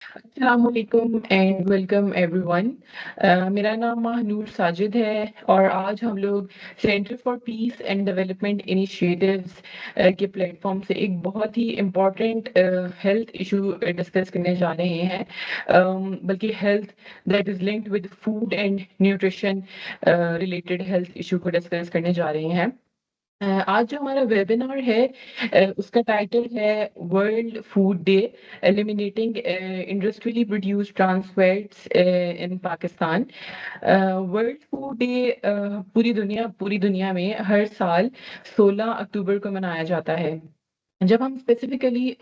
अस्सलामुअलैकुम and welcome everyone. मेरा नाम महानूर साजिद है और आज हम लोग centre for piece and development initiatives के प्लेटफॉर्म से एक बहुत ही इम्पोर्टेंट हेल्थ इशू डिस्कस करने जा रहे हैं, बल्कि health that is linked with food and nutrition related health issue को डिस्कस करने जा रहे हैं। आज जो हमारा वेबिनार है उसका टाइटल है world food day eliminating industrially produced trans fats in Pakistan. World food day पूरी दुनिया में हर साल 16 अक्टूबर को मनाया जाता है। जब हम स्पेसिफिकली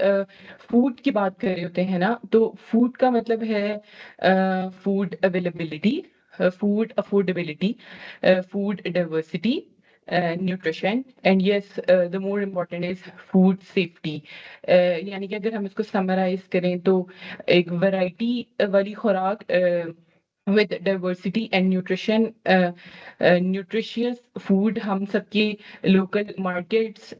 फूड की बात कर रहे होते हैं ना, तो फूड का मतलब है food availability, food affordability, food diversity, nutrition and yes the more important is food safety. यानी कि अगर हम इसको समराइज करें तो एक वैरायटी वाली खुराक with diversity and nutrition, nutritious food हम सबके लोकल मार्केट्स,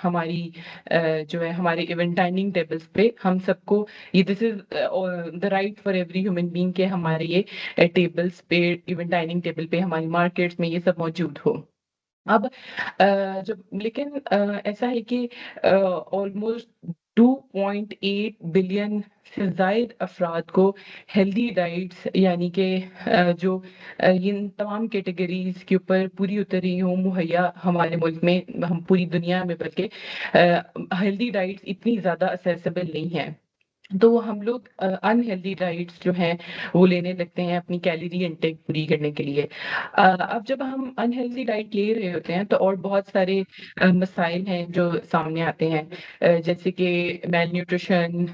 हमारी जो है हमारे इवेंट डाइनिंग टेबल्स पे हम सबको ये this is the right for every human being के हमारे ये टेबल्स पे, इवेंट डाइनिंग टेबल पे, हमारी मार्केट्स में ये सब मौजूद हो। अब जब लेकिन ऐसा है कि ऑलमोस्ट 2.8 बिलियन से जायद अफराद को हेल्दी डाइट्स, यानी कि जो इन तमाम कैटेगरीज के ऊपर पूरी उतरी हों मुहैया हमारे मुल्क में, हम पूरी दुनिया में, बल्कि हेल्दी डाइट्स इतनी ज़्यादा असेसिबल नहीं है। तो हम लोग अनहेल्दी डाइट्स जो हैं वो लेने लगते हैं अपनी कैलोरी इनटेक पूरी करने के लिए। अब जब हम अनहेल्दी डाइट ले रहे होते हैं तो और बहुत सारे मसाइल हैं जो सामने आते हैं, जैसे कि malnutrition,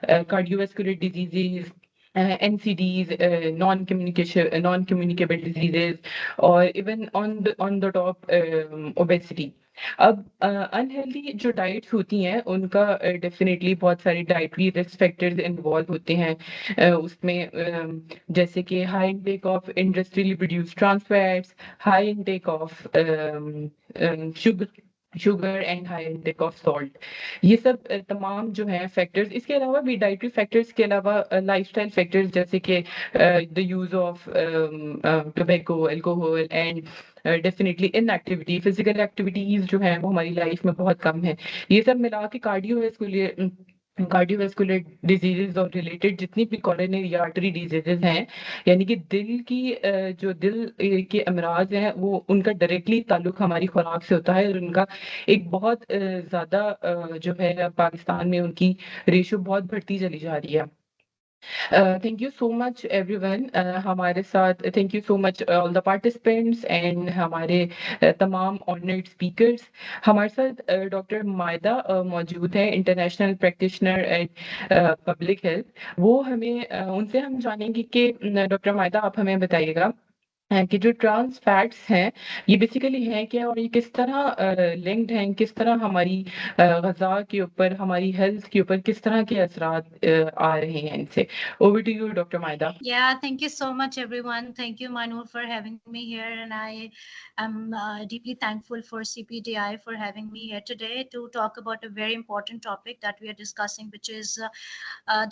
cardiovascular diseases, NCDs, non communicable diseases, और even on the top obesity. अब अनहेल्दी जो डाइट्स होती हैं उनका डेफिनेटली बहुत सारे डाइटरी रिस्क फैक्टर्स इन्वॉल्व होते हैं उसमें, जैसे कि high intake of industrially produced trans fats, high intake of sugar sugar and high intake of salt. ये सब तमाम जो है फैक्टर्स, इसके अलावा भी डाइटरी फैक्टर्स के अलावा लाइफस्टाइल फैक्टर्स, जैसे कि the use of tobacco, alcohol and definitely inactivity, physical activities जो है वो हमारी लाइफ में बहुत कम है। ये सब मिला के कार्डियोवेस्कुलर डिजीजेज और रिलेटेड जितनी भी कॉरोनरी आर्टरी डिजीजेज हैं, यानी कि दिल की जो दिल के अमराज हैं, वो उनका डायरेक्टली ताल्लुक हमारी खुराक से होता है, और उनका एक बहुत ज्यादा जो है पाकिस्तान में उनकी रेशो बहुत बढ़ती चली जा रही है। Thank you so much everyone. हमारे साथ thank you so much all the participants and हमारे तमाम ऑनर्ड स्पीकर्स। हमारे साथ डॉक्टर मायदा मौजूद है, international practitioner eight public health. वो हमें उनसे हम जानेंगे कि डॉक्टर मायदा, आप हमें बताइएगा कि जो ट्रांस फैट्स हैं ये बेसिकली हैं क्या, और ये किस तरह लिंक्ड हैं, किस तरह हमारी ग़िज़ा के ऊपर, हमारी हेल्थ के ऊपर किस तरह के असरात आ रहे हैं इनसे। Over to you doctor Maida. Yeah, thank you so much, everyone. Thank you, Manu, for having me here. And I am deeply thankful for CPDI for having me here today to talk about a very important topic that we are discussing, which is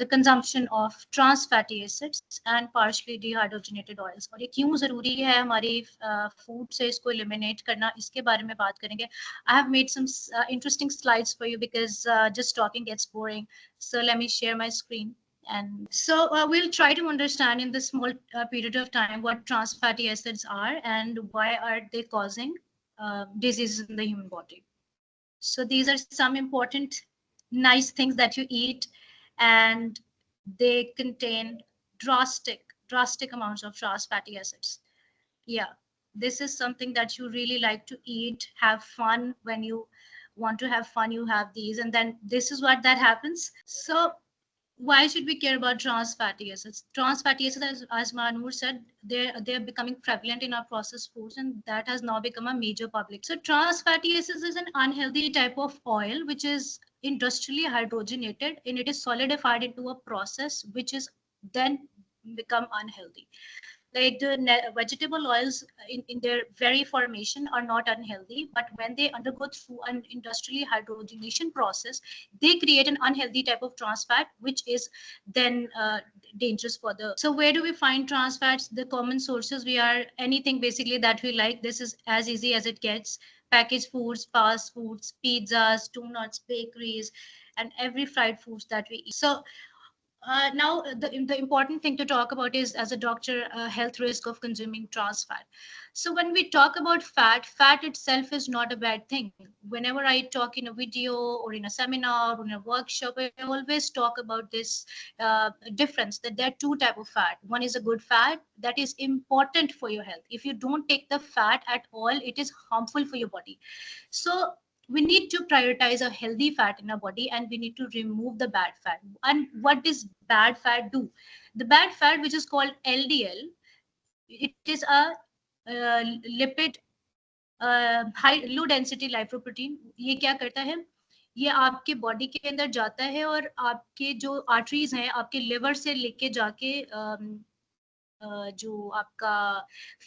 the consumption of trans fatty acids and partially dehydrogenated oils. और ये क्यों ज़रूरी है हमारी food से इसको eliminate करना, इसके बारे में बात करेंगे. I have made some interesting slides for you because just talking gets boring. So let me share my screen. And so we'll try to understand in this small period of time what trans fatty acids are and why are they causing diseases in the human body. So these are some important nice things that you eat, and they contain drastic amounts of trans fatty acids. Yeah, this is something that you really like to eat, have fun. When you want to have fun, you have these, and then this is what that happens. So why should we care about trans fatty acids? Trans fatty acids, as Manur said, they're becoming prevalent in our processed foods, and that has now become a major public. So trans fatty acids is an unhealthy type of oil which is industrially hydrogenated, and it is solidified into a process which is then become unhealthy. like the vegetable oils in their very formation are not unhealthy, but when they undergo through an industrial hydrogenation process, they create an unhealthy type of trans fat, which is then dangerous for the. So where do we find trans fats? The common sources, we are anything basically that we like. This is as easy as it gets. Packaged foods, fast foods, pizzas, donuts, bakeries, and every fried foods that we eat. So now the important thing to talk about is, as a doctor, health risk of consuming trans fat. So when we talk about fat itself is not a bad thing. Whenever I talk in a video or in a seminar or in a workshop, I always talk about this difference, that there are two type of fat. One is a good fat that is important for your health. If you don't take the fat at all, it is harmful for your body. So we need to prioritize a healthy fat in our body, and we need to remove the bad fat. And what does bad fat do? The bad fat, which is called LDL, it is a lipid high low density lipoprotein. ये क्या करता है? ये आपके body के अंदर जाता है और आपके जो आर्टरीज हैं आपके लिवर से लेके जाके जो आपका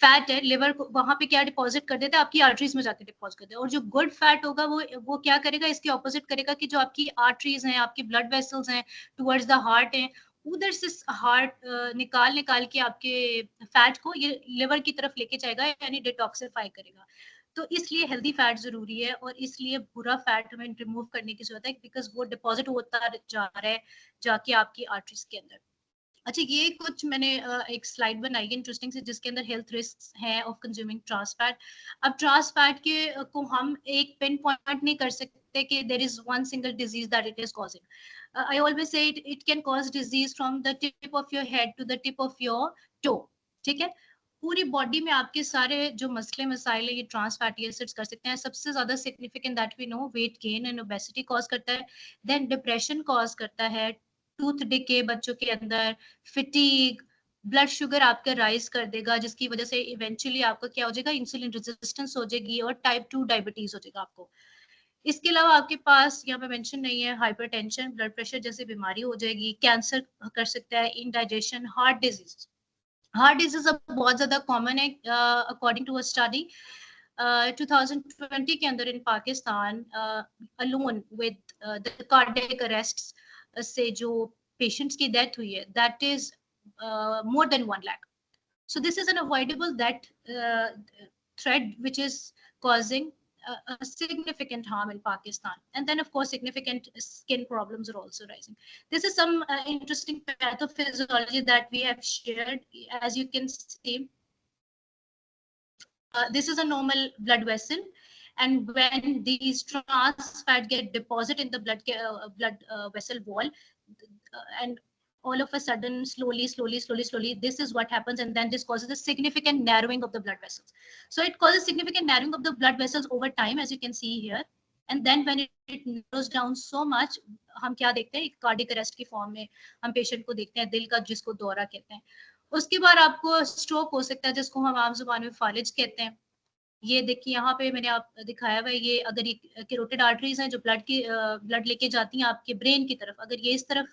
फैट है लिवर को वहां पे क्या डिपॉजिट कर देता है, आपकी आर्टरीज में जाके डिपॉजिट कर देता है. और जो गुड फैट होगा वो क्या करेगा, इसके ऑपोजिट करेगा, कि जो आपकी आर्टरीज हैं, आपकी ब्लड वेसल्स हैं टुवर्ड्स द हार्ट हैं, उधर से हार्ट निकाल निकाल के आपके फैट को ये लिवर की तरफ लेके जाएगा, यानी डिटॉक्सिफाई करेगा. तो इसलिए हेल्दी फैट जरूरी है, और इसलिए बुरा फैट हमें रिमूव करने की जरूरत है, बिकॉज वो डिपॉजिट होता जा रहा है जाके आपकी आर्टरीज के अंदर. अच्छा, ये कुछ मैंने एक स्लाइड बनाई है इंटरेस्टिंग से, जिसके अंदर हेल्थ रिस्क हैं ऑफ कंज्यूमिंग ट्रांस फैट. अब ट्रांस फैट के को हम एक पिन पॉइंट नहीं कर सकते कि there is one single disease that it is causing. I always say it can cause disease from the tip of your head to the tip of your toe. ठीक है, पूरी बॉडी में आपके सारे जो मसले मसाइल है ये ट्रांस फैटी एसिड्स कर सकते हैं. सबसे ज्यादा significant that we know weight gain and obesity cause करता है, देन डिप्रेशन कॉज करता है, टूथ डिके बच्चों के अंदर, फिटीग, ब्लड शुगर आपका राइज कर देगा, जिसकी वजह से इवेंचुअली आपका क्या हो जाएगा, इंसुलिन रेजिस्टेंस हो जाएगी और टाइप 2 डायबिटीज हो जाएगा आपको. इसके अलावा आपके पास यहाँ पे मेंशन नहीं है, हाइपरटेंशन, ब्लड प्रेशर जैसी बीमारी हो जाएगी, कैंसर कर सकता है, indigestion, heart disease. Heart disease अब बहुत ज्यादा कॉमन है. अकॉर्डिंग टू अ स्टडी 2020 के अंदर in Pakistan alone with the cardiac arrests से जो पेशेंट्स की डेथ हुई है, that is more than 1 lakh. So this is an avoidable that threat which is causing a significant harm in Pakistan. And then of course significant skin problems are also rising. This is some interesting pathophysiology that we have shared. As you can see, this is a normal blood vessel, and when these trans fat get deposited in the blood vessel wall, and all of a sudden, slowly, this is what happens, and then this causes a significant narrowing of the blood vessels. So it causes significant narrowing of the blood vessels over time, as you can see here. And then when it narrows down so much, हम क्या देखते हैं, cardiac arrest की form में हम patient को देखते हैं, दिल का जिसको दौरा कहते हैं. उसके बाद आपको स्ट्रोक हो सकता है, जिसको हम आम जुबान में फालिज कहते हैं. ये देखिए यहाँ पे मैंने आप दिखाया हुआ है, ये अगर ये कैरोटिड आर्टरीज हैं जो ब्लड लेके जाती हैं आपके ब्रेन की तरफ, अगर ये इस तरफ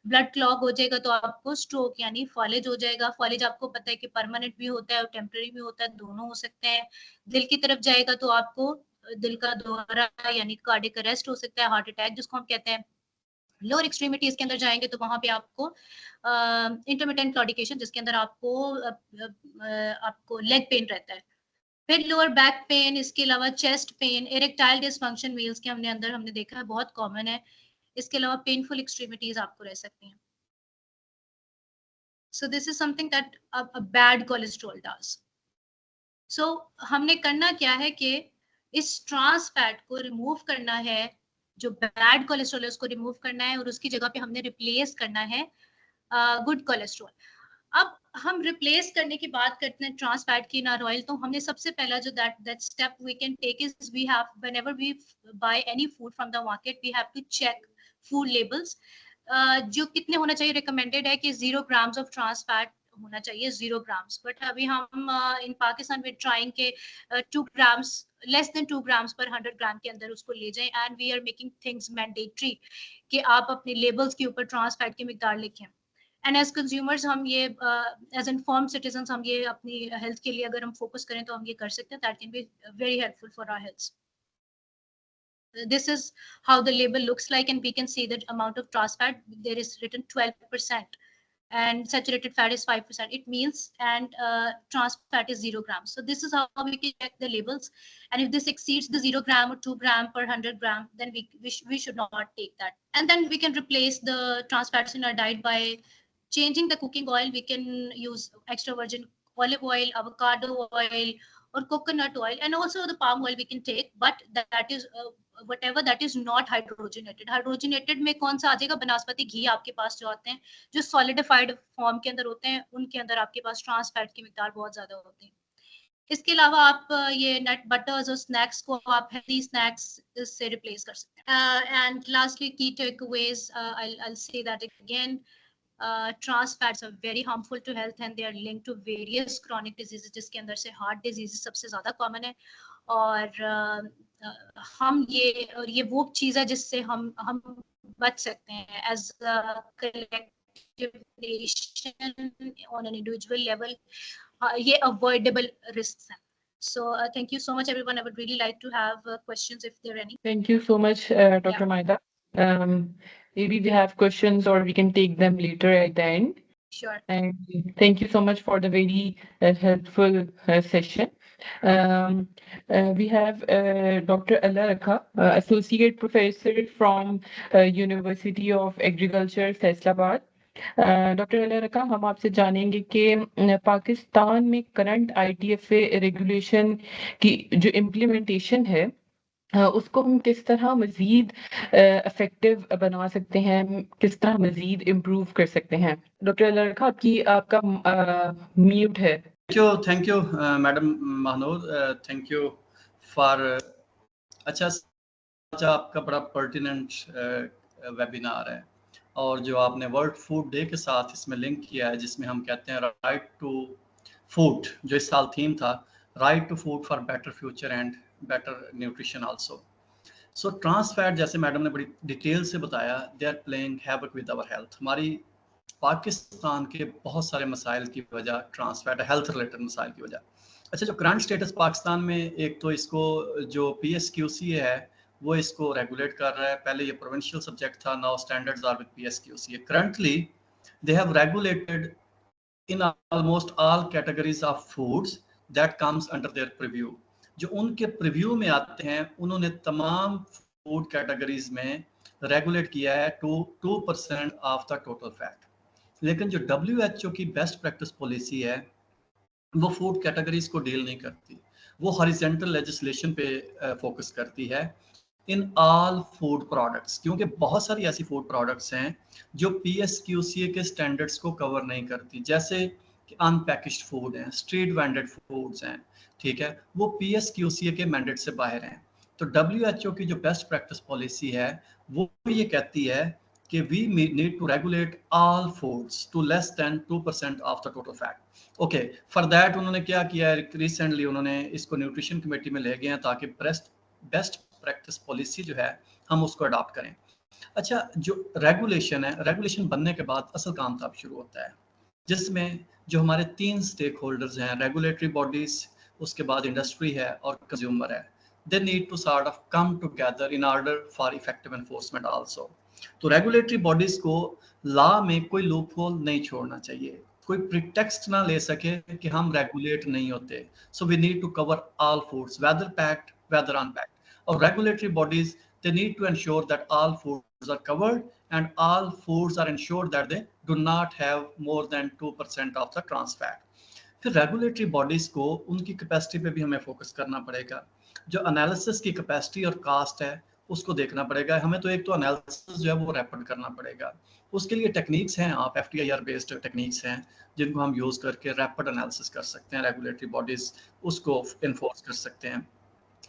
ब्लड क्लॉग हो जाएगा तो आपको स्ट्रोक यानी फॉलेज हो जाएगा. फॉलेज आपको पता है कि परमानेंट भी होता है और टेम्पररी भी होता है, दोनों हो सकते हैं. दिल की तरफ जाएगा तो आपको दिल का दौरा यानी कार्डियक अरेस्ट हो सकता है, हार्ट अटैक जिसको हम कहते हैं. लोअर एक्सट्रीमिटीज के अंदर जाएंगे तो वहां पे आपको इंटरमिटेंट क्लॉडिकेशन, जिसके अंदर आपको लेग पेन रहता है. फिर लोअर बैक पेन, इसके अलावा chest pain, erectile dysfunction males के हमने देखा है बहुत कॉमन है. इसके अलावा पेनफुल एक्सट्रीमिटीज आपको रह सकती हैं. So this is something that a bad cholesterol does. So हमने करना क्या है कि इस ट्रांस फैट को रिमूव करना है, जो बैड कोलेस्ट्रॉल है उसको रिमूव करना है, और उसकी जगह पे हमने रिप्लेस करना है गुड कोलेस्ट्रॉल. अब हम रिप्लेस करने की बात करते हैं ट्रांस फैट की इन आवर ऑयल, तो हमने सबसे पहला जो that step we can take is we have whenever we buy any food from the market, we have to check food labels. जो कितने होना चाहिए, रिकमेंडेड है कि 0 grams ऑफ ट्रांस फैट होना चाहिए, 0 grams. बट अभी हम इन पाकिस्तान में ट्राइंग के 2 grams, लेस देन 2 grams पर 100 ग्राम के अंदर उसको ले जाएं, and we are making things mandatory कि आप अपने लेबल्स के ऊपर ट्रांस फैट की मिकदार लिखें. एंड एज कंज्यूमर्स हम ये एज इन्फॉर्म्ड सिटीजन हम ये अपनी हेल्थ के लिए अगर हम फोकस करें तो हम ये कर सकते हैं. That can be very helpful for our health. This is how the label looks like, and we can see the amount of trans fat. There is written 12%, and saturated fat is 5%. It means, and trans fat is 0 grams. So this is how we can check the labels. And if this exceeds the 0 gram or 2 gram per 100 gram, then we should not take that. And then we can replace the trans fats in our diet by changing the cooking oil. We can use extra virgin olive oil, avocado oil, or coconut oil, and also the palm oil we can take. But that is whatever that is not hydrogenated. Hydrogenated में कौन सा आ जाएगा? बनास्पति घी आपके पास जो आते हैं, जो solidified form के अंदर होते हैं, उनके अंदर आपके पास ट्रांस फैट की मिकदार बहुत ज्यादा होती है. इसके अलावा आप ये नट बटर्स और स्नैक्स को आप हेल्दी स्नैक्स से रिप्लेस कर सकते हैं. एंड लास्टली की takeaways, I'll say that again. Trans fats are very harmful to health and they are linked to various chronic diseases, जिसके अंदर से हार्ट डिजीज सबसे ज्यादा कॉमन है. और हम ये वो चीज है जिससे हम बच सकते हैं as collective nation on an individual level. ये अवॉइडेबल रिस्क हैं. So thank you so much, everyone. I would really like to have questions if there are any. Thank you so much, Dr. Maida. Maybe we have questions or we can take them later at the end. Sure. And thank you so much for the very helpful session. We have Dr. Alla Rakha, Associate Professor from University of Agriculture, Faisalabad. Doctor अला रका, हम आपसे जानेंगे कि पाकिस्तान में current ITFA regulation की जो implementation है उसको हम किस तरह मजीद इफेक्टिव बना सकते हैं, किस तरह मजीद इम्प्रूव कर सकते हैं. डॉक्टर अला रका, आपका म्यूट है. Thank you madam Mahnoor. Thank you for अच्छा आपका बड़ा पर्टिनेंट वेबिनार है, और जो आपने वर्ल्ड फूड डे के साथ इसमें लिंक किया है, जिसमें हम कहते हैं राइट टू फूड, जो इस साल थीम था, right to food for better future and better nutrition also. So trans fat, जैसे मैडम ने बड़ी डिटेल से बताया, they are playing havoc with our health. हमारी पाकिस्तान के बहुत सारे मसाइल की वजह ट्रांस फैट, हेल्थ रिलेटेड मसाइल की वजह. अच्छा, जो करंट स्टेटस पाकिस्तान में, एक तो इसको जो PSQC है वो इसको रेगुलेट कर रहा है. पहले ये प्रोविंशियल सब्जेक्ट था, now standards are with PSQC. Currently they have regulated in almost all categories of foods that comes under their purview. जो उनके प्रीव्यू में आते हैं, उन्होंने तमाम फूड कैटेगरीज में रेगुलेट किया है to 2% of the total fat. लेकिन जो WHO की बेस्ट प्रैक्टिस पॉलिसी है, वो फूड कैटेगरीज को डील नहीं करती. वो हॉरिजॉन्टल लेजिस्लेशन पे फोकस करती है इन ऑल फूड प्रोडक्ट्स, क्योंकि बहुत सारी ऐसी फूड प्रोडक्ट्स हैं जो PSQCA के स्टैंडर्ड्स को कवर नहीं करती, जैसे कि अनपैकेज्ड फूड हैं, स्ट्रीट वेंडेड फूड्स हैं, ठीक है, वो PSQCA के मैंडेट से बाहर हैं. तो WHO की जो बेस्ट प्रैक्टिस पॉलिसी है वो ये कहती है कि we need to regulate all foods to less than 2% of the total fat. Okay, for that उन्होंने क्या किया है, रिसेंटली उन्होंने इसको न्यूट्रिशन कमेटी में ले गए हैं ताकि बेस्ट प्रैक्टिस पॉलिसी जो है हम उसको अडॉप्ट करें. अच्छा, जो रेगुलेशन है, रेगुलेशन बनने के बाद असल काम तब शुरू होता है, जिसमें जो हमारे 3 स्टेक होल्डर्स हैं, रेगुलेटरी बॉडीज, उसके बाद इंडस्ट्री है और कंज्यूमर है. They need to sort of come together in order for effective enforcement also. तो रेगुलेटरी बॉडीज को लॉ में कोई लूपहोल नहीं छोड़ना चाहिए, कोई प्रिटेक्स्ट ना ले सके कि हम रेगुलेट नहीं होते. So we need to cover all foods, whether packed whether unpacked. और regulatory bodies, they need to ensure that all foods are covered and all foods are ensured that they do not have more than 2% of the trans fat. फिर regulatory bodies को उनकी capacity पे भी हमें focus करना पड़ेगा. जो analysis की कैपेसिटी और कास्ट है उसको देखना पड़ेगा. हमें तो एक तो एनालिसिस जो है वो रैपिड करना पड़ेगा. उसके लिए टेक्निक्स हैं, आप FTIR बेस्ड टेक्निक्स हैं जिनको हम यूज करके रैपिड एनालिसिस कर सकते हैं. रेगुलेटरी बॉडीज उसको इन्फोर्स कर सकते हैं.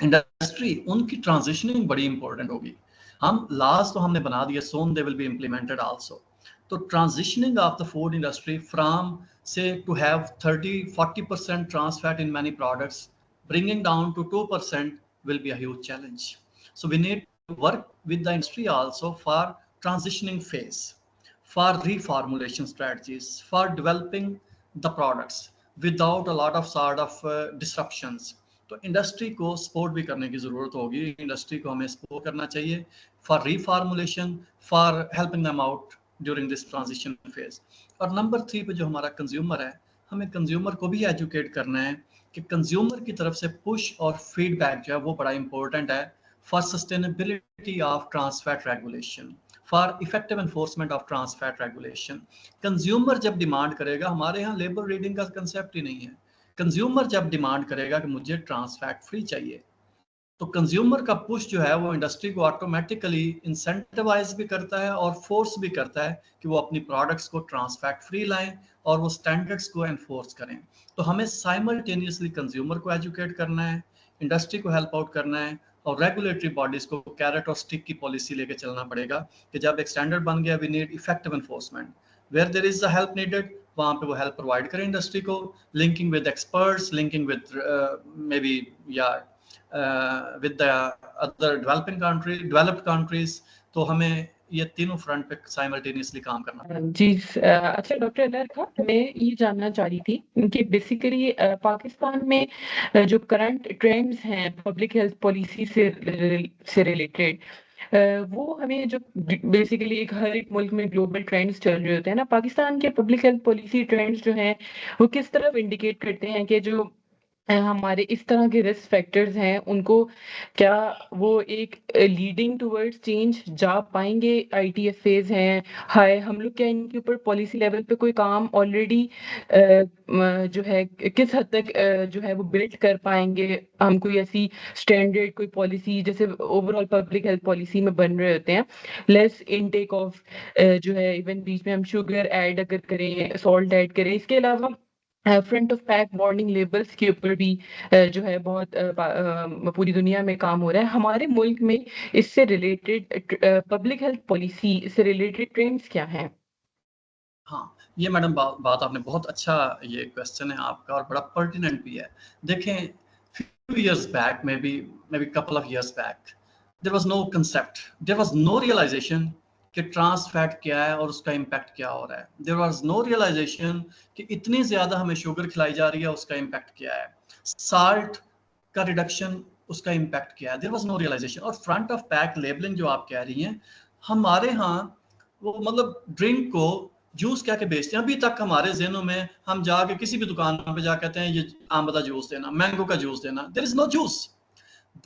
इंडस्ट्री, उनकी ट्रांजिशनिंग बड़ी इंपॉर्टेंट होगी. हम लास्ट तो हमने बना दिया, soon they will be implemented also. तो transitioning of the food industry from से to have 30-40% trans fat in many products, bringing down to 2% will be a huge challenge. So we need to work with the industry also for transitioning phase. for reformulation strategies, for developing the products without a lot of sort of disruptions. तो industry को support भी करने की ज़रूरत होगी, industry को हमें support करना चाहिए for reformulation, for helping them out during this transition phase. और नंबर 3 पे जो हमारा कंज्यूमर है, हमें कंज्यूमर को भी एजुकेट करना है कि कंज्यूमर की तरफ से पुश और फीडबैक जो है वो बड़ा इंपॉर्टेंट है for sustainability of trans fat regulation, for effective enforcement of trans fat regulation. Consumer जब डिमांड करेगा, हमारे यहाँ लेबर रीडिंग का कंसेप्ट ही नहीं है, कंज्यूमर जब डिमांड करेगा कि मुझे ट्रांस फैट फ्री चाहिए, तो कंज्यूमर का पुश जो है वो इंडस्ट्री को ऑटोमेटिकली इंसेंटिवाइज भी करता है और फोर्स भी करता है कि वो अपनी प्रोडक्ट्स को ट्रांस फैट फ्री लाएं और वो स्टैंडर्ड्स को एनफोर्स करें। तो हमें साइमल्टेनियसली कंज्यूमर को एजुकेट करना है, इंडस्ट्री को हेल्प आउट करना है और रेगुलेटरी बॉडीज को कैरेट और स्टिक की पॉलिसी लेके चलना पड़ेगा कि जब एक स्टैंडर्ड बन गया, we need effective enforcement, where there is the help needed वहाँ पे वो हेल्प प्रोवाइड करें इंडस्ट्री को, linking with experts, linking with maybe या with the other developed countries. तो हमें ये तीनों फ्रंट पे साइमल्टेनियसली काम करना। जी अच्छा डॉक्टर अनर खान, मैं ये जानना चाह रही थी कि बेसिकली पाकिस्तान में जो करंट ट्रेंड्स हैं पब्लिक हेल्थ पॉलिसी से रिलेटेड, वो हमें जो बेसिकली हर एक मुल्क में ग्लोबल ट्रेंड्स चल रहे होते हैं ना, पाकिस्तान के पब्लिक हेल्थ पॉलिसी ट्रेंड्स जो हैं वो किस तरफ इंडिकेट करते हैं कि जो हमारे इस तरह के रिस्क फैक्टर्स हैं उनको क्या वो एक लीडिंग टुवर्ड्स चेंज जा पाएंगे? ITFAs हैं, हाय, हम लोग क्या इनके ऊपर पॉलिसी लेवल पे कोई काम ऑलरेडी जो है किस हद तक जो है वो बिल्ड कर पाएंगे? हम कोई ऐसी स्टैंडर्ड कोई पॉलिसी जैसे ओवरऑल पब्लिक हेल्थ पॉलिसी में बन रहे होते हैं, लेस इनटेक ऑफ जो है, इवन बीच में हम शुगर ऐड अगर करें, सॉल्ट ऐड करें, इसके अलावा front of pack warning labels के ऊपर भी जो है बहुत पूरी दुनिया में काम हो रहा है। हमारे मुल्क में इससे रिलेटेड पब्लिक हेल्थ पॉलिसी से रिलेटेड ट्रेंड्स क्या हैं? हाँ, ये मैडम बात आपने बहुत अच्छा, ये क्वेश्चन है आपका और बड़ा पर्टिनेंट भी है। देखें, few years back, maybe couple of years back, there was no concept, there was no realization कि ट्रांस फैट क्या है और उसका इम्पैक्ट क्या हो रहा है। देयर वाज नो रियलाइजेशन कि इतनी ज़्यादा हमें शुगर खिलाई जा रही है, उसका इम्पैक्ट क्या है, साल्ट का रिडक्शन, उसका इम्पैक्ट क्या है। There was no realization. और फ्रंट ऑफ पैक लेबलिंग जो आप कह रही हैं, हमारे यहाँ वो मतलब ड्रिंक को जूस क्या के बेचते हैं, अभी तक हमारे जहनों में, हम जाके किसी भी दुकान पे जा कहते हैं ये आमदा जूस देना, मैंगो का जूस देना, there is no juice.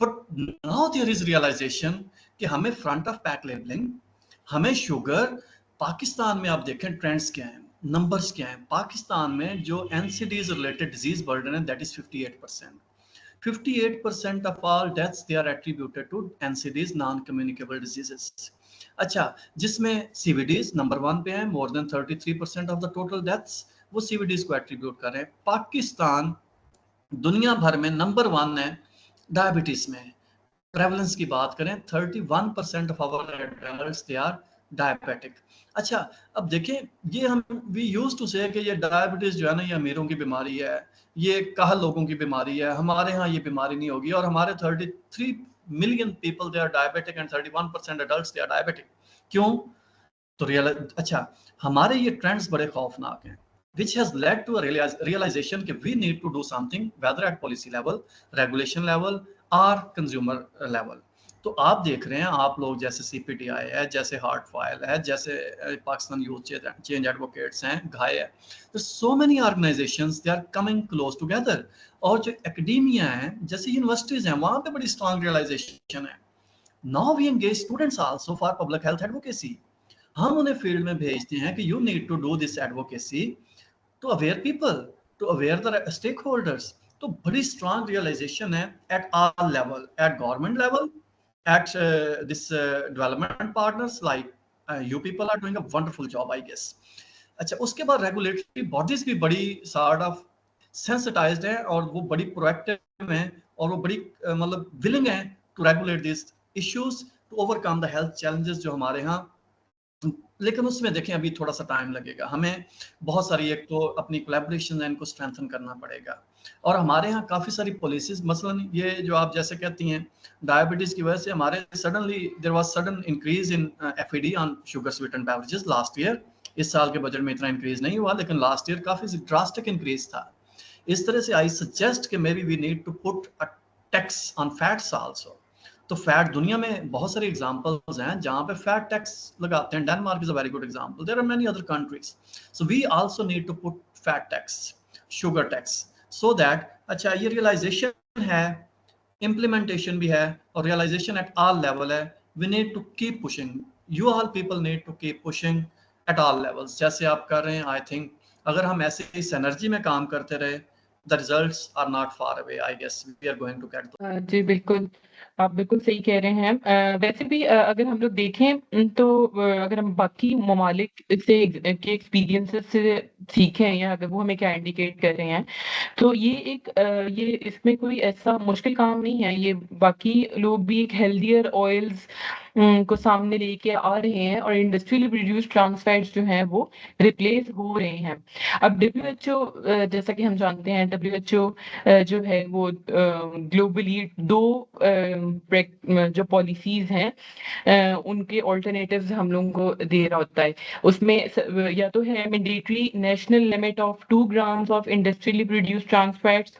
But now there is realization कि हमें फ्रंट ऑफ पैक लेबलिंग, हमें शुगर, पाकिस्तान में आप देखें ट्रेंड्स क्या हैं, नंबर्स क्या हैं। पाकिस्तान में जो NCDs रिलेटेड डिजीज बर्डन है that is 58%। 58% of all deaths they are attributed to NCDs, non-communicable diseases। अच्छा, जिसमें CVDs नंबर 1 पे हैं, more than 33% of the total deaths वो CVDs को एट्रीब्यूट कर रहे हैं। पाकिस्तान दुनिया भर में नंबर 1 है डायबिटीज में। प्रेवलेंस की बात करें, 31% of our adults they are diabetic. अच्छा, अब देखें, ये हम वी यूज्ड टू से कि ये डायबिटीज जो है ना, ये अमीरों की बीमारी है, ये काहल लोगों की बीमारी है, हमारे यहाँ ये बीमारी नहीं होगी। और हमारे 33 million people they are diabetic and 31% adults they are diabetic. क्यों? तो अच्छा, हमारे ये ट्रेंड्स बड़े खौफनाक हैं, which has led to a realization कि we need to do something, whether at policy level, regulation level or consumer level। तो आप देख रहे हैं, आप लोग जैसे CPDI है, जैसे हार्ट फाइल है, जैसे पाकिस्तान यूथ चेंज एडवोकेट्स हैं, घाय है, तो so many organisations they are coming close together. और जो एकेडमिया है, जैसे यूनिवर्सिटीज हैं, वहाँ पे बड़ी स्ट्रॉन्ग रियलाइजेशन है। Now we engage students also for public health advocacy. हम उन्हें फील्ड में भेजते हैं कि you need to do this advocacy to aware people, to aware the stakeholders। तो बड़ी strong realization है at all level, at government level, at this development partners like you people are doing a wonderful job, I guess। अच्छा, उसके बाद regulatory bodies भी बड़ी sort of sensitized है और वो बड़ी proactive हैं और वो बड़ी मतलब willing है to regulate these issues, to overcome the health challenges जो हमारे यहाँ। लेकिन उसमें देखें अभी थोड़ा सा टाइम लगेगा, हमें बहुत सारी, एक तो अपनी कोलैबोरेशन है, इनको स्ट्रेंथन करना पड़ेगा। और हमारे यहाँ काफ़ी सारी पॉलिसीज, मसलन ये जो आप जैसे कहती हैं, डायबिटीज़ की वजह से हमारे suddenly there was sudden increase in FED on sugar sweetened beverages last year इस साल के बजट में इतना इंक्रीज नहीं हुआ, लेकिन लास्ट ईयर काफ़ी ड्रास्टिक इंक्रीज था। इस तरह से आई सजेस्ट कि maybe we need to put a tax on fats also. तो फैट, दुनिया में बहुत सारे एग्जांपल्स हैं जहां पे फैट टैक्स लगाते हैं। Denmark is a very good example, there are many other countries. So we also need to put fat tax, sugar tax, so that, अच्छा ये रियलाइजेशन है, इम्प्लीमेंटेशन भी है, और रियलाइजेशन एट ऑल लेवल है। We need to keep pushing, you all people need to keep pushing at all levels, जैसे आप कर रहे हैं। आई थिंक अगर हम ऐसे इस एनर्जी में काम करते रहे, the results are not far away. I guess we are going to get those. जी बिल्कुल, आप बिल्कुल सही कह रहे हैं। वैसे भी अगर हम लोग देखें तो अगर हम बाकी ममालिक से के एक्सपीरियंसेस से सीखें, या अगर वो हमें क्या इंडिकेट कर रहे हैं, तो ये ये इसमें कोई ऐसा मुश्किल काम नहीं है। ये बाकी लोग भी एक हेल्दियर ऑयल्स को सामने लेके आ रहे हैं, और इंडस्ट्रियली प्रोड्यूस ट्रांस फैट्स जो हैं वो रिप्लेस हो रहे हैं। अब डब्ल्यूएचओ, जैसा कि हम जानते हैं, डब्ल्यूएचओ जो है वो ग्लोबली दो जो पॉलिसीज हैं उनके ऑल्टरनेटिव्स हम लोगों को दे रहा होता है। उसमें या तो है mandatory national limit of 2 grams of industrially produced trans fats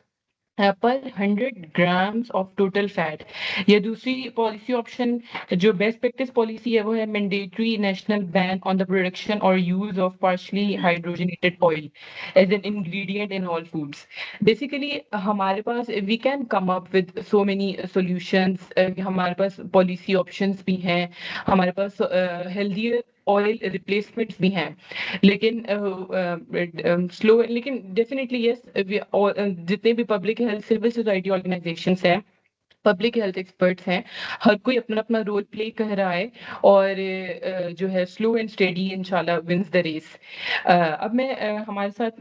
per 100 grams of total fat, या दूसरी पॉलिसी ऑप्शन जो बेस्ट प्रैक्टिस पॉलिसी है वो है mandatory national ban on the production और use of partially hydrogenated oil as an ingredient in all foods. Basically हमारे पास we can come up with so many solutions, हमारे पास policy options भी हैं, हमारे पास हेल्दियर ऑयल रिप्लेसमेंट्स भी हैं, लेकिन स्लो, लेकिन डेफिनेटली यस, जितने भी public health civil society organisations हैं, पब्लिक हेल्थ एक्सपर्ट्स हैं, हर कोई अपना अपना रोल प्ले कर रहा है, और जो है स्लो एंड स्टेडी इंशाल्लाह विंस द रेस। अब मैं हमारे साथ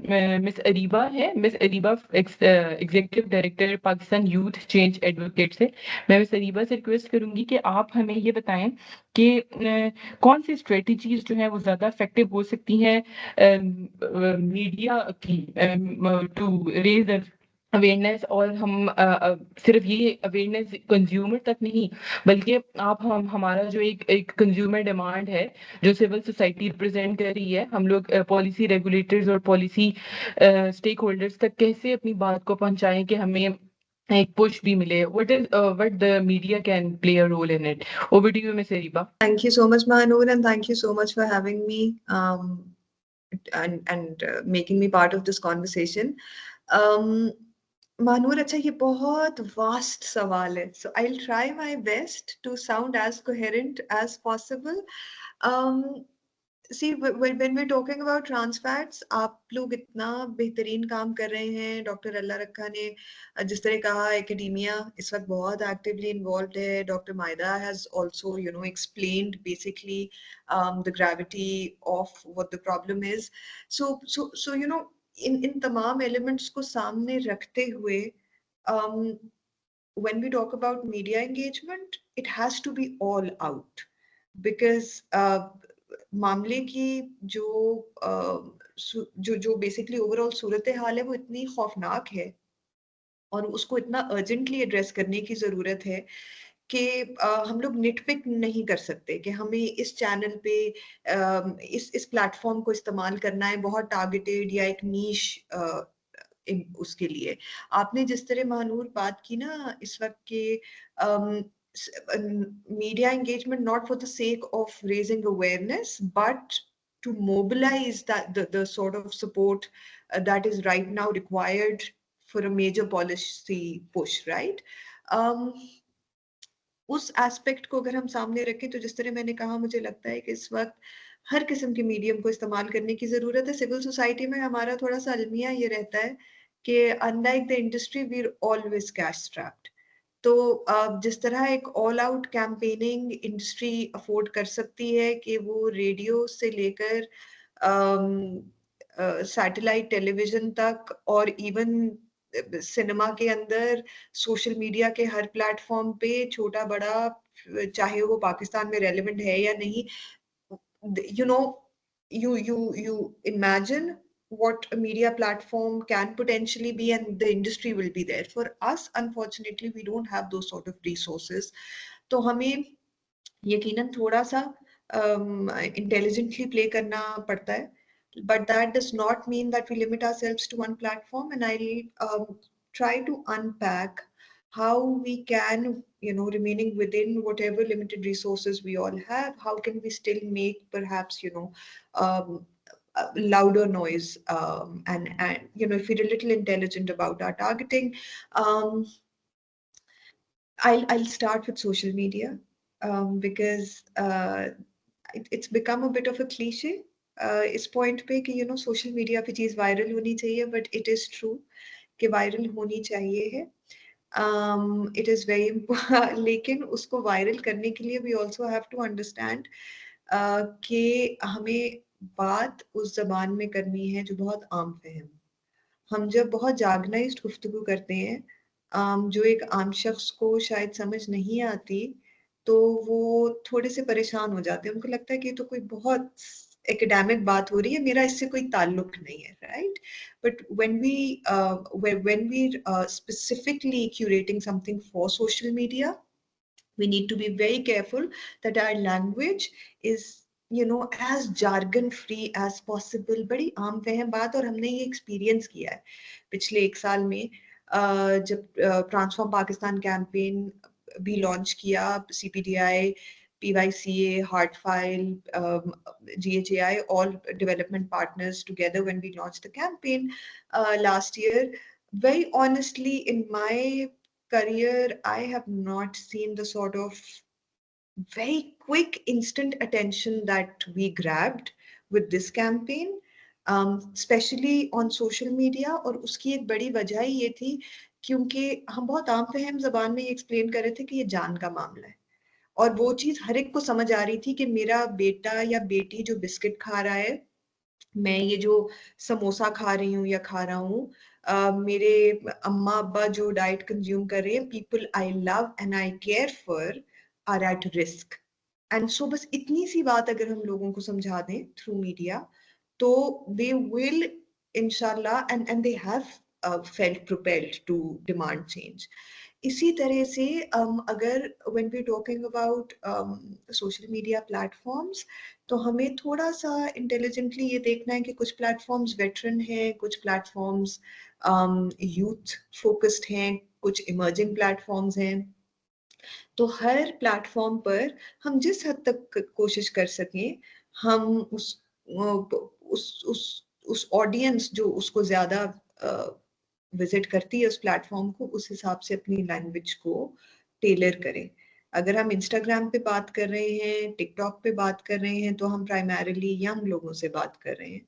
मिस अरीबा है, miss Areeba executive director Pakistan youth change advocate से। मैं मिस अरीबा से रिक्वेस्ट करूंगी कि आप हमें ये बताएं कि कौन सी स्ट्रेटजीज जो हैं वो ज़्यादा इफेक्टिव हो सकती हैं मीडिया की टू रेज अवेयरनेस, और हम सिर्फ ये अवेयरनेस कंज्यूमर तक नहीं, बल्कि आप हमारा जो एक कंज्यूमर डिमांड है जो सिविल सोसाइटी रिप्रेजेंट कर रही है, हम लोग पॉलिसी रेगुलेटर्स और पॉलिसी स्टेक होल्डर्स तक कैसे अपनी बात को पहुंचाएं कि हमें एक पुश भी मिले। what the media can play a role in it. Over to you, Ms. Ariba. Thank you so much, Mahanur, and thank you so much for having me and making me part of this conversation. Mahanur, अच्छा ये बहुत vast सवाल है, so I'll try my best to sound as coherent as possible. See, when we're talking about trans fats, आप लोग इतना बेहतरीन काम कर रहे हैं। डॉक्टर अल्लाह रखा ने जिस तरह कहा, एकेडेमिया इस वक्त बहुत एक्टिवली इन्वॉल्व है। Doctor Maida has also explained basically the gravity of what the problem is. So इन तमाम एलिमेंट्स को सामने रखते हुए when we talk about media engagement, it has to be all out, because मामले की जो बेसिकली ओवरऑल सूरत हाल है वो इतनी खौफनाक है, और उसको इतना अर्जेंटली एड्रेस करने की ज़रूरत है कि हम लोग निटपिक नहीं कर सकते कि हमें इस चैनल पे इस प्लेटफॉर्म को इस्तेमाल करना है बहुत टारगेटेड या एक नीश उसके लिए। आपने जिस तरह महानूर बात की ना इस वक्त के media engagement not for the sake of raising awareness, but to mobilize the sort of support that is right now required for a major policy push, right? उस एस्पेक्ट को अगर हम सामने रखें तो जिस तरह मैंने कहा, मुझे लगता है कि इस वक्त हर किस्म के मीडियम को इस्तेमाल करने की ज़रूरत है। सिविल सोसाइटी में हमारा थोड़ा सा अलमिया ये रहता है कि unlike the industry we are always cash strapped. तो जिस तरह एक all out campaigning industry afford कर सकती है कि वो रेडियो से लेकर सैटेलाइट टेलीविजन तक और इवन सिनेमा के अंदर सोशल मीडिया के हर प्लेटफॉर्म पे छोटा बड़ा, चाहे वो पाकिस्तान में रेलेवेंट है या नहीं, you imagine what a media platform can potentially be, and the industry will be there. For us, unfortunately, we don't have those sort of resources. तो हमें यकीनन थोड़ा सा इंटेलिजेंटली प्ले करना पड़ता है, but that does not mean that we limit ourselves to one platform. And I'll try to unpack how we can, you know, remaining within whatever limited resources we all have, how can we still make perhaps, you know, louder noise, and you know, if we're a little intelligent about our targeting. I'll start with social media, because it's become a bit of a cliche इस point पे कि you know social media पे चीज़ viral होनी चाहिए, but it is true कि viral होनी चाहिए है. It is very important लेकिन उसको viral करने के लिए we also have to understand कि हमें बात उस ज़बान में करनी है जो बहुत आम फहम. हम जब बहुत जार्गनाइज्ड गुफ्तगू करते हैं, जो एक आम शख्स को शायद समझ नहीं आती, तो वो थोड़े से परेशान हो जाते हैं. उनको लगता है कि ये तो कोई बहुत एकेडमिक बात हो रही है, मेरा इससे कोई ताल्लुक नहीं है, right? But when we specifically curating something for social media, we need to be very careful that our language is, you know, as jargon free as possible. बड़ी आम फहम बात, और हमने ये एक्सपीरियंस किया है पिछले 1 साल में, जब ट्रांसफॉर्म पाकिस्तान कैंपेन भी लॉन्च किया, CPDI, PYCA, Heartfile, GHAI, all development partners together when we launched the campaign last year. Very honestly, in my career, I have not seen the sort of very quick instant attention that we grabbed with this campaign, especially on social media. और उसकी एक बड़ी वजह ही ये थी क्योंकि हम बहुत आम फहम ज़बान में ये एक्सप्लेन कर रहे थे कि ये जान का मामला है, और वो चीज़ हर एक को समझ आ रही थी कि मेरा बेटा या बेटी जो बिस्किट खा रहा है, मैं ये जो समोसा खा रही हूँ या खा रहा हूँ, मेरे अम्मा अब्बा जो डाइट कंज्यूम कर रहे हैं, people I love and I care for are at risk. And so बस इतनी सी बात अगर हम लोगों को समझा दें थ्रू मीडिया, तो दे विल इंशाल्लाह, and they have felt propelled to demand change. इसी तरह से अगर when we're talking about social media platforms, तो हमें थोड़ा सा इंटेलिजेंटली ये देखना है कि कुछ प्लेटफॉर्म्स वेटरन हैं, कुछ प्लेटफॉर्म्स यूथ फोकस्ड हैं, कुछ इमर्जिंग प्लेटफॉर्म्स हैं. तो हर प्लेटफॉर्म पर हम जिस हद तक कोशिश कर सकें, हम उस ऑडियंस जो उसको ज्यादा विजिट करती है उस प्लेटफॉर्म को, उस हिसाब से अपनी लैंग्वेज को टेलर करें. अगर हम इंस्टाग्राम पे बात कर रहे हैं, टिकटॉक पे बात कर रहे हैं, तो हम प्राइमरीली यंग लोगों से बात कर रहे हैं,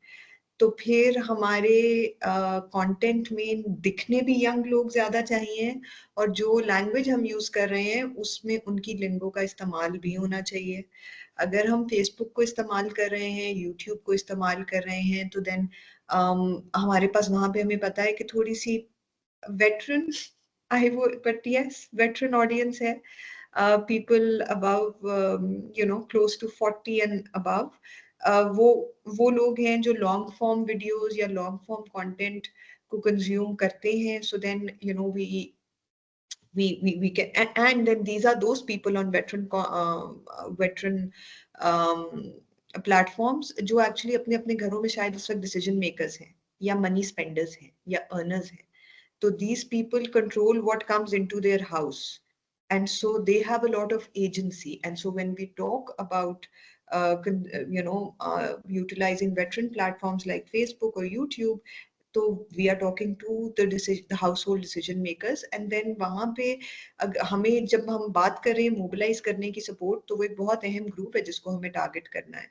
तो फिर हमारे कंटेंट में दिखने भी यंग लोग ज्यादा चाहिए, और जो लैंग्वेज हम यूज कर रहे हैं उसमें उनकी लिंगो का इस्तेमाल भी होना चाहिए. अगर हम फेसबुक को इस्तेमाल कर रहे हैं, यूट्यूब को इस्तेमाल कर रहे हैं, तो देन हमारे पास वहां पे हमें पता है कि थोड़ी सी veteran but yes veteran audience है, people above you know close to 40 and above. वो लोग हैं जो लॉन्ग फॉर्म वीडियोस या लॉन्ग फॉर्म कंटेंट को कंज्यूम करते हैं. So then you know we can, and then these are those people on veteran platforms जो एक्चुअली अपने अपने घरों में शायद इस वक्त डिसीजन मेकर्स हैं, या मनी स्पेंडर्स हैं, या अर्नर्स हैं. तो these people control what comes into their house, and so they have a lot of agency. And so when we talk about utilizing veteran platforms like Facebook or YouTube, तो we are talking to the household decision makers. And then वहाँ पे हमें जब हम बात कर रहे हैं मोबिलाइज करने की सपोर्ट, तो वो एक बहुत अहम ग्रुप है जिसको हमें टारगेट करना है.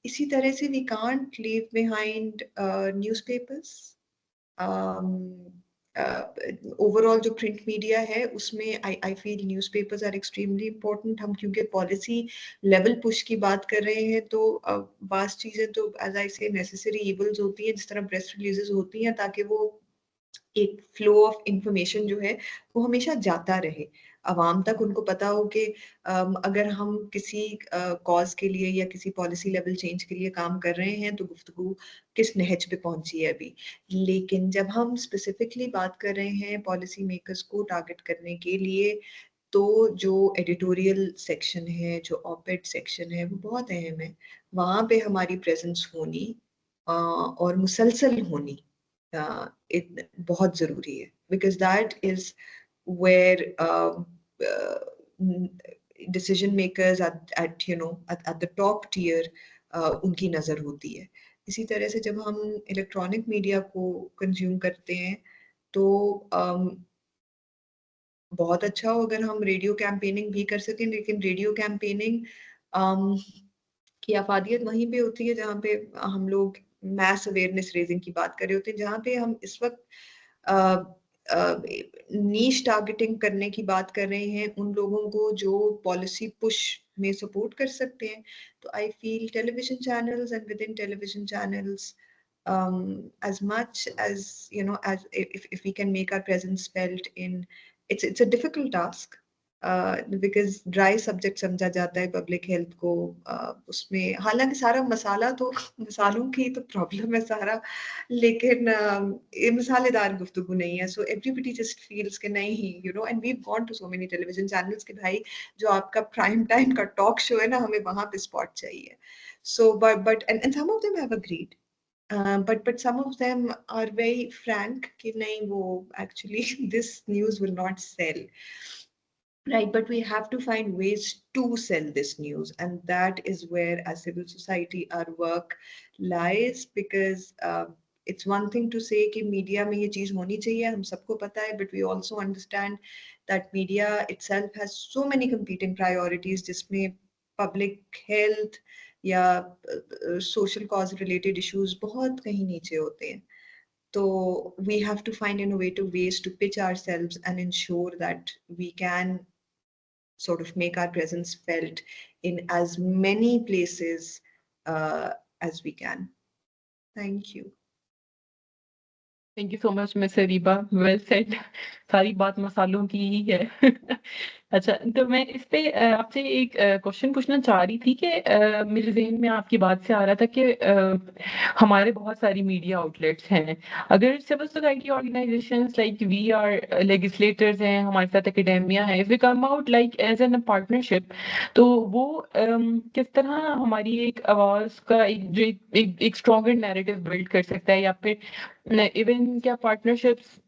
इसी तरह से we can't leave behind newspapers. Overall जो प्रिंट मीडिया है उसमें I feel newspapers are extremely important. हम क्योंकि पॉलिसी लेवल पुश की बात कर रहे हैं, तो वास्ट चीज़ें तो एज आई से नेसेसरी इवल्स होती हैं, जिस तरह प्रेस रिलीजेस होती हैं, ताकि वो एक फ्लो ऑफ इंफॉर्मेशन जो है वो हमेशा जाता रहे अवाम तक. उनको पता हो कि अगर हम किसी कॉज के लिए या किसी पॉलिसी लेवल चेंज के लिए काम कर रहे हैं, तो गुफ्तगू किस नहज पे पहुंची है अभी. लेकिन जब हम स्पेसिफिकली बात कर रहे हैं पॉलिसी मेकर्स को टारगेट करने के लिए, तो जो एडिटोरियल सेक्शन है, जो ऑपेड सेक्शन है, वो बहुत अहम है। वहाँ पे हमारी प्रेजेंस होनी और मुसलसल होनी बहुत ज़रूरी है, because that is where decision makers at you know at the top tier उनकी नज़र होती है। इसी तरह से जब हम इलेक्ट्रॉनिक मीडिया को कंज्यूम करते हैं तो बहुत अच्छा हो अगर हम रेडियो कैंपेनिंग भी कर सकें, लेकिन रेडियो कैंपेनिंग की अफादियत वहीं पे होती है जहाँ पे हम लोग मैस अवेयरनेस रेजिंग की बात कर रहे होते हैं, जहाँ पे हम इस वक्त नीश टारगेटिंग करने की बात कर रहे हैं उन लोगों को जो पॉलिसी पुश में सपोर्ट कर सकते हैं। तो I feel television channels and with in television channels as much as you know as if we can make our presence felt in it's a difficult task because dry subject समझा जाता है public health को उसमें, हालांकि सारा मसाला तो मसालों की तो प्रॉब्लम है सारा, लेकिन ये मसालेदार गुफ्तगू नहीं है। सो एवरीबडी जस्ट फील्स कि नहीं you know, and we gone to so many television channels कि भाई जो आपका प्राइम टाइम का टॉक शो है ना, हमें वहां पे स्पॉट चाहिए। So but and some of them have agreed, but some of them are very frank कि नहीं वो actually this news will not sell, right? But we have to find ways to sell this news, and that is where as civil society our work lies, because it's one thing to say कि media में ये चीज होनी चाहिए, हम सबको पता है, but we also understand that media itself has so many competing priorities जिसमें public health या social cause related issues बहुत कहीं नीचे होते हैं। So we have to find innovative ways to pitch ourselves and ensure that we can sort of make our presence felt in as many places as we can. Thank you. Thank you so much miss Areeba, well said. सारी बात मसालों की ही है। अच्छा, तो मैं इस पे आपसे एक क्वेश्चन पूछना चाह रही थी कि मेरे ज़हन में आपकी बात से आ रहा था कि हमारे बहुत सारी मीडिया आउटलेट्स हैं। अगर civil society organisations like we are legislators हैं, हमारे साथ एकेडेमिया है, if we come out like as an partnership, तो वो किस तरह हमारी एक आवाज़ का एक स्ट्रॉन्गर नैरेटिव बिल्ड कर सकता है, या फिर इवन क्या पार्टनरशिप्स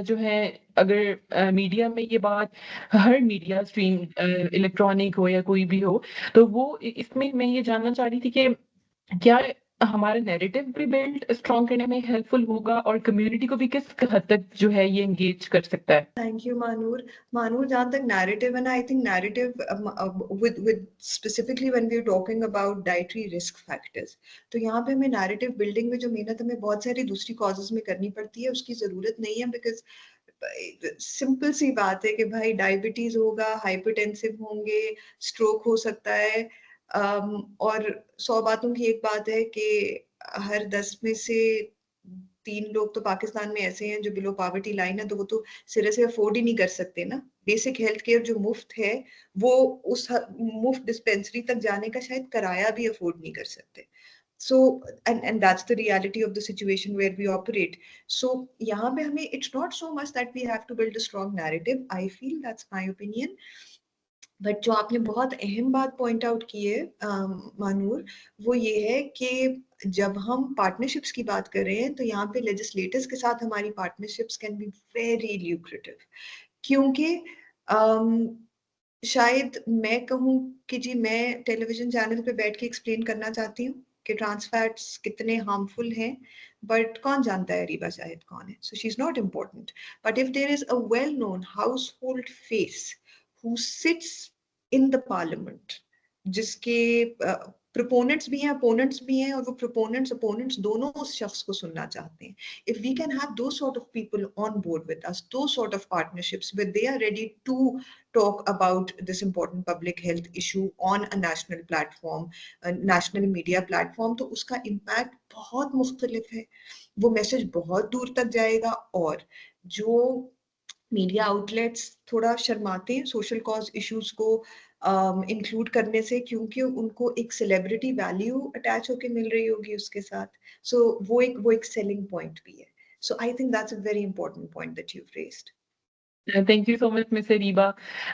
जो है, अगर मीडिया में ये बात, हर मीडिया स्ट्रीम इलेक्ट्रॉनिक हो या कोई भी हो, तो वो इसमें मैं ये जानना चाह रही थी कि क्या हमारा नैरेटिव भी बिल्ड स्ट्रॉन्ग करने में हेल्पफुल होगा, और कम्युनिटी को भी किस हद तक जो है ये एंगेज कर सकता है? Thank you, Manur. Manur, जहाँ तक narrative है ना, I think narrative with specifically when we are talking about dietary risk factors, तो यहाँ पे हमें narrative building में जो मेहनत हमें बहुत सारी दूसरी causes में करनी पड़ती है उसकी जरूरत नहीं है, because सिंपल सी बात है कि भाई डायबिटीज होगा, हाइपरटेंसिव होंगे, स्ट्रोक हो सकता है, और 100 बातों की एक बात है कि हर 10 में से 3 लोग तो पाकिस्तान में ऐसे हैं जो बिलो पॉवर्टी लाइन है, तो वो तो सिरे से अफोर्ड ही नहीं कर सकते ना। बेसिक हेल्थ केयर जो मुफ्त है वो उस मुफ्त डिस्पेंसरी तक जाने का शायद किराया भी अफोर्ड नहीं कर सकते। So and that's the reality of the situation where we operate. So यहाँ पे हमें it's not so much that we have to build a strong narrative. I feel that's my opinion. But जो आपने बहुत अहम बात पॉइंट आउट की है मानूर, वो ये है कि जब हम पार्टनरशिप्स की बात कर रहे हैं तो यहाँ पे लेजिस्लेटर्स के साथ हमारी partnerships can be very lucrative, क्योंकि शायद मैं कहूँ कि जी मैं टेलीविजन चैनल पे बैठ के एक्सप्लेन करना चाहती हूँ कि ट्रांस फैट्स कितने हार्मफुल हैं, बट कौन जानता है रीबा शाहिद कौन है? So she is not important. But if there is a well known household face who sits in the parliament, जिसके प्रोपोनेंट्स भी हैं अपोनेंट्स भी हैं, और वो प्रोपोनेंट्स अपोनेंट्स दोनों उस शख्स को सुनना चाहते हैं, if we can have those sort of people on board with us, those sort of partnerships where they are ready to talk about this important public health issue on a national platform, a national media platform, तो उसका impact बहुत मुख्तलिफ है, वो message बहुत दूर तक जाएगा। और जो मीडिया आउटलेट्स थोड़ा शर्माते हैं सोशल कॉज इश्यूज को इंक्लूड करने से, क्योंकि उनको एक सेलिब्रिटी वैल्यू अटैच होके मिल रही होगी उसके साथ, सो वो एक सेलिंग पॉइंट भी है। So I think that's a very important point that you raised. Thank you so much mister Reeba.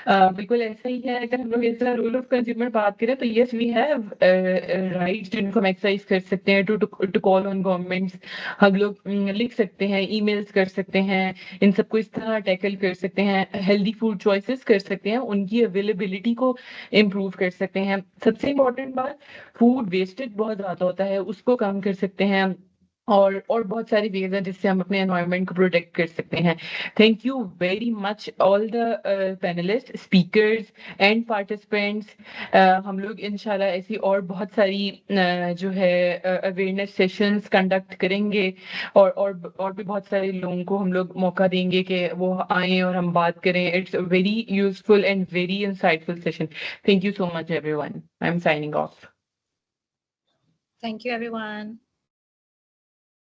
बिल्कुल ऐसा ही है। अगर हम लोग ऐसा रूल ऑफ कंज्यूमर बात करें तो यस वी हैव राइट्स जिनको हम एक्सरसाइज कर सकते हैं टू कॉल ऑन गवर्नमेंट्स। हम लोग लिख सकते हैं, ईमेल्स कर सकते हैं, इन सबको इस तरह टैकल कर सकते हैं, हेल्दी फूड चॉइसेस कर सकते हैं, उनकी अवेलेबिलिटी को इम्प्रूव कर सकते हैं। सबसे इम्पोर्टेंट बात, फूड वेस्टेज बहुत ज़्यादा होता है, उसको कम कर सकते हैं, और बहुत सारी वेज हैं जिससे हम अपने एनवायरनमेंट को प्रोटेक्ट कर सकते हैं। Thank you very much all the panelist, speakers and participants. हम लोग इंशाल्लाह ऐसी और बहुत सारी जो है अवेयरनेस सेशंस कंडक्ट करेंगे, और भी बहुत सारे लोगों को हम लोग मौका देंगे कि वो आए और हम बात करें। It's very useful and very insightful session. Thank you so much everyone. I am signing off. Thank you, everyone.